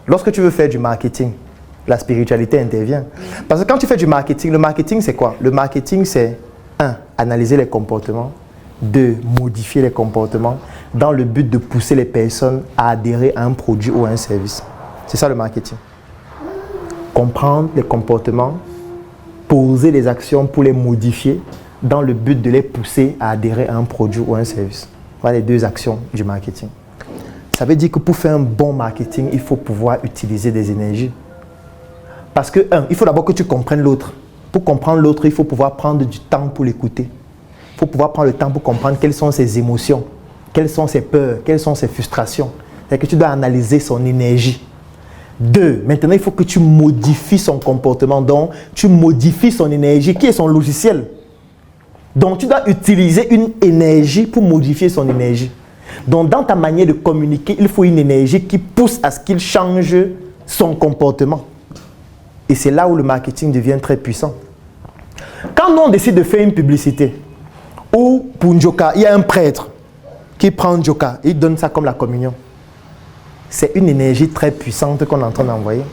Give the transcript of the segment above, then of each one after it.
Lorsque tu veux faire du marketing, la spiritualité intervient. Parce que quand tu fais du marketing, le marketing c'est quoi? Le marketing c'est 1. Analyser les comportements. 2. Modifier les comportements dans le but de pousser les personnes à adhérer à un produit ou à un service. C'est ça le marketing. Comprendre les comportements, poser les actions pour les modifier dans le but de les pousser à adhérer à un produit ou à un service. Voilà les 2 actions du marketing. Ça veut dire que pour faire un bon marketing, il faut pouvoir utiliser des énergies. Parce que, 1, il faut d'abord que tu comprennes l'autre. Pour comprendre l'autre, il faut pouvoir prendre du temps pour l'écouter. Il faut pouvoir prendre le temps pour comprendre quelles sont ses émotions, quelles sont ses peurs, quelles sont ses frustrations. C'est que tu dois analyser son énergie. 2, maintenant il faut que tu modifies son comportement. Donc, tu modifies son énergie, qui est son logiciel. Donc, tu dois utiliser une énergie pour modifier son énergie. Donc, dans ta manière de communiquer, il faut une énergie qui pousse à ce qu'il change son comportement. Et c'est là où le marketing devient très puissant. Quand nous, on décide de faire une publicité, ou pour Njoka, il y a un prêtre qui prend Njoka et il donne ça comme la communion. C'est une énergie très puissante qu'on est en train d'envoyer.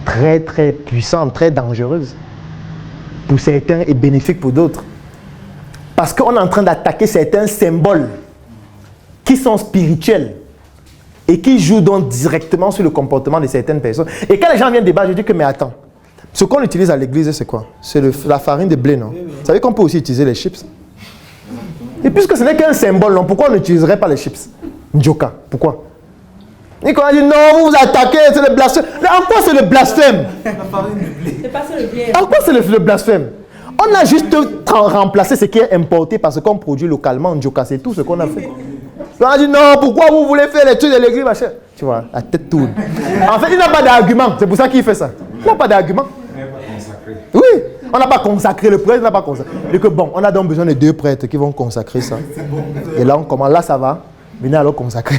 Très très puissante, très dangereuse pour certains et bénéfique pour d'autres. Parce qu'on est en train d'attaquer certains symboles qui sont spirituels et qui jouent donc directement sur le comportement de certaines personnes. Et quand les gens viennent débattre, je dis que mais attends, ce qu'on utilise à l'église c'est quoi? C'est la farine de blé, non? Vous savez qu'on peut aussi utiliser les chips? Et puisque ce n'est qu'un symbole, non, pourquoi on n'utiliserait pas les chips? Njoka, pourquoi? Et quand on dit non, vous vous attaquez, c'est le blasphème. Mais en quoi c'est le blasphème? C'est pas ça le bien. En quoi c'est le blasphème? On a juste remplacé ce qui est importé parce qu'on produit localement en Njoka, c'est tout ce qu'on a fait. On a dit non, pourquoi vous voulez faire les trucs de l'église, machin? Tu vois, la tête tourne. En fait, il n'a pas d'argument, c'est pour ça qu'il fait ça. Il n'a pas d'argument. Oui, on n'a pas consacré, le prêtre n'a pas consacré. Et que bon, on a donc besoin de 2 prêtres qui vont consacrer ça. Et là, on commence, là ça va, venez alors consacrer.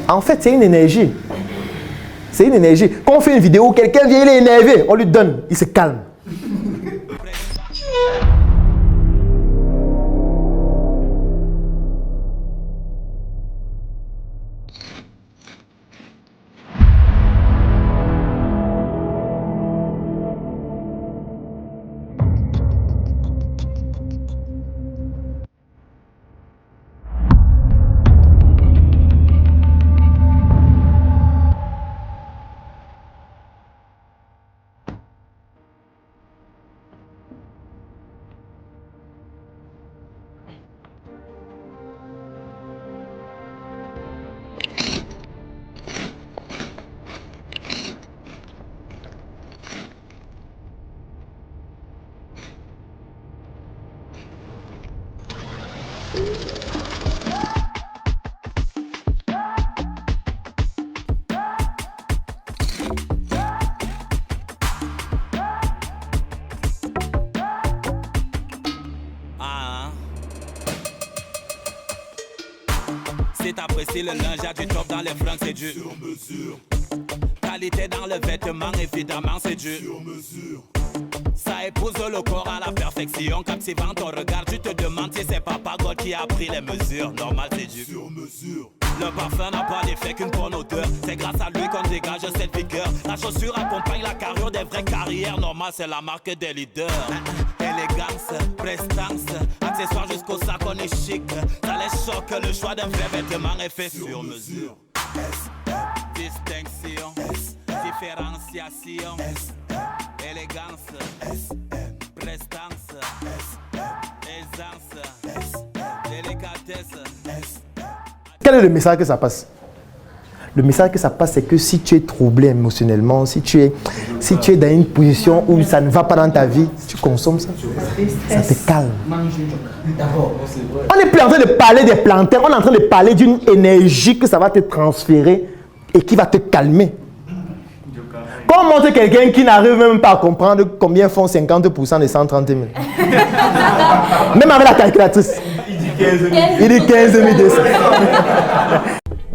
En fait, c'est une énergie. C'est une énergie. Quand on fait une vidéo, quelqu'un vient, il est énervé, on lui donne, il se calme. Si t'apprécies le linge, y'a du top dans les fringues, c'est du sur mesure. Qualité dans le vêtement, évidemment, c'est du sur mesure. Ça épouse le corps à la perfection. Captivant ton regard, tu te demandes si c'est Papa God qui a pris les mesures. Normal, c'est du sur mesure. Le parfum n'a pas d'effet qu'une bonne odeur. C'est grâce à lui qu'on dégage cette vigueur. La chaussure accompagne la carrure des vraies carrières. Normal, c'est la marque des leaders. Élégance, prestance, accessoires jusqu'au sac, on est chic. Ça les choque, le choix d'un vrai vêtement est fait sur mesure. Distinction, différenciation, élégance, prestance, aisance, délicatesse. Quel est le message que ça passe? Le message que ça passe, c'est que si tu es troublé émotionnellement, si tu es dans une position où ça ne va pas dans ta vie, tu consommes ça. Ça te calme. On n'est plus en train de parler des plantains, on est en train de parler d'une énergie que ça va te transférer et qui va te calmer. Quand on montre quelqu'un qui n'arrive même pas à comprendre combien font 50% de 130 000. Même avec la calculatrice. Il dit 15 200.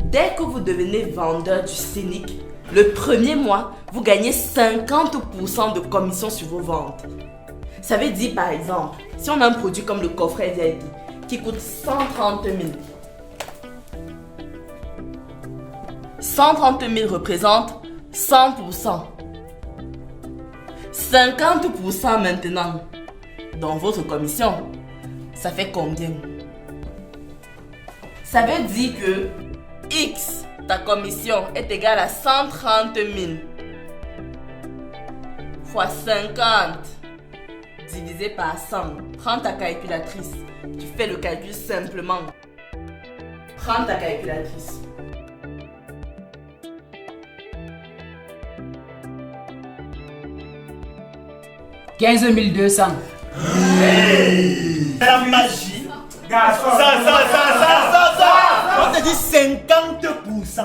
Dès que vous devenez vendeur du scénic, le premier mois, vous gagnez 50% de commission sur vos ventes. Ça veut dire par exemple, si on a un produit comme le coffret VIP qui coûte 130 000, 130 000 représente 100%. 50% maintenant dans votre commission, ça fait combien? Ça veut dire que X, ta commission, est égale à 130 000 fois 50 divisé par 100. Prends ta calculatrice. Tu fais le calcul simplement. Prends ta calculatrice. « 15 200. Hey, la magie. Ça. On te dit 50%.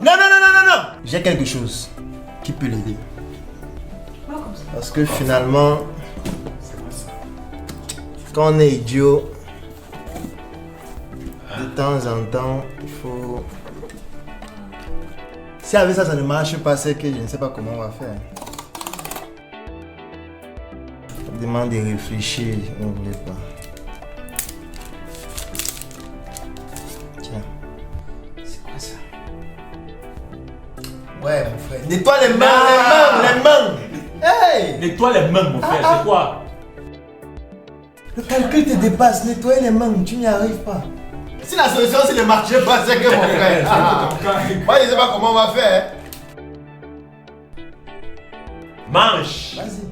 Non. J'ai quelque chose qui peut l'aider. Parce que finalement, quand on est idiot, de temps en temps, il faut... Si avec ça ne marche pas, c'est que je ne sais pas comment on va faire. On demande de réfléchir, on ne voulait pas. Tiens. C'est quoi ça? Ouais, mon frère. Nettoie les mains. Hey! Nettoie les mains, mon frère, c'est quoi? Le calcul te dépasse, nettoyer les mains, tu n'y arrives pas. Si la solution c'est le marché pas, c'est que mon frère. Moi je ne sais pas comment on va faire. Mange! Vas-y.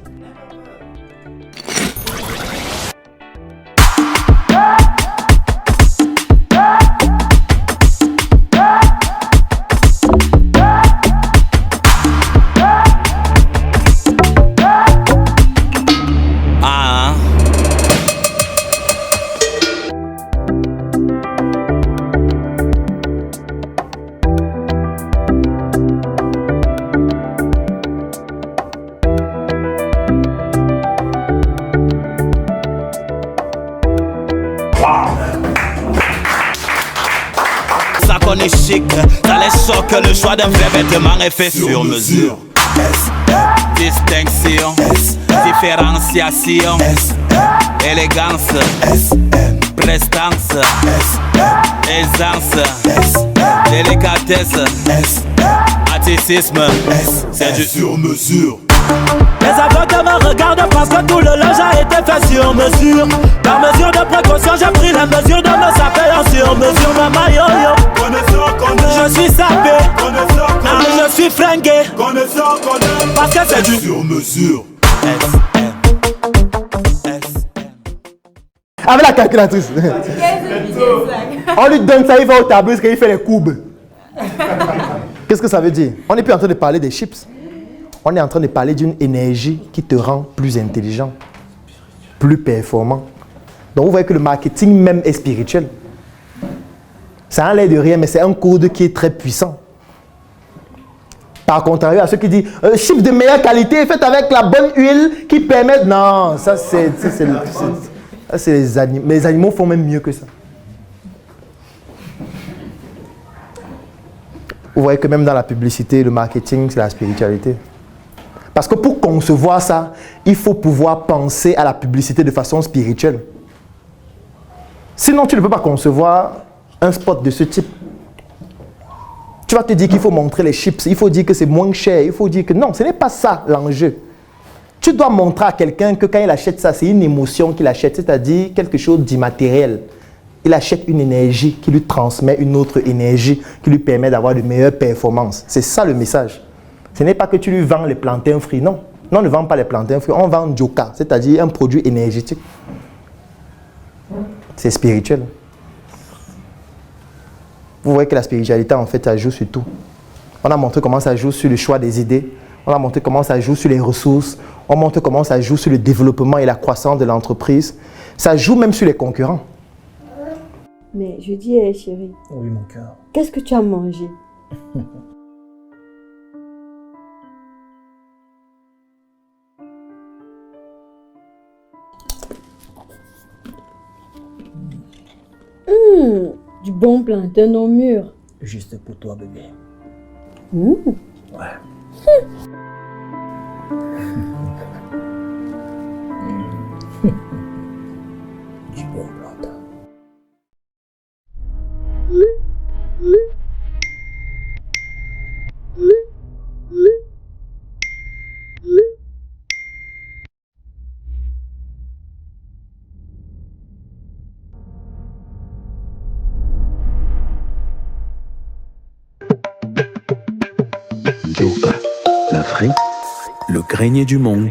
On est chic, ça les choque, le choix d'un vrai vêtement est fait sur mesure. Distinction, différenciation, élégance, prestance, aisance, délicatesse, artistisme, c'est du sur mesure. Les aveugles me regardent parce que tout le linge a été fait sur mesure. Par mesure de précaution, j'ai pris la mesure de me saper en sur mesure. Maman yo-yo, je suis sapé, je suis fringué, parce que c'est du sur mesure. Avec la calculatrice. On lui donne ça, il va au tableau, il fait les courbes. Qu'est-ce que ça veut dire? On n'est plus en train de parler des chips. On est en train de parler d'une énergie qui te rend plus intelligent, plus performant. Donc vous voyez que le marketing même est spirituel. Ça n'a l'air de rien, mais c'est un code qui est très puissant. Par contraire à ceux qui disent chips de meilleure qualité fait avec la bonne huile qui permet... Non, ça c'est les animaux. Mais les animaux font même mieux que ça. Vous voyez que même dans la publicité, le marketing, c'est la spiritualité. Parce que pour concevoir ça, il faut pouvoir penser à la publicité de façon spirituelle. Sinon, tu ne peux pas concevoir un spot de ce type. Tu vas te dire qu'il faut montrer les chips, il faut dire que c'est moins cher, il faut dire que non, ce n'est pas ça l'enjeu. Tu dois montrer à quelqu'un que quand il achète ça, c'est une émotion qu'il achète, c'est-à-dire quelque chose d'immatériel. Il achète une énergie qui lui transmet une autre énergie qui lui permet d'avoir de meilleures performances. C'est ça le message. Ce n'est pas que tu lui vends les plantains frits, non. Non, on ne vend pas les plantains frits, on vend Joka, c'est-à-dire un produit énergétique. C'est spirituel. Vous voyez que la spiritualité, en fait, ça joue sur tout. On a montré comment ça joue sur le choix des idées. On a montré comment ça joue sur les ressources. On montre comment ça joue sur le développement et la croissance de l'entreprise. Ça joue même sur les concurrents. Mais je dis, chérie. Oui, mon cœur. Qu'est-ce que tu as mangé? Du bon plantain au mur. Juste pour toi, bébé. Ouais. Du bon plantain. Joka, l'Afrique, le grenier du monde.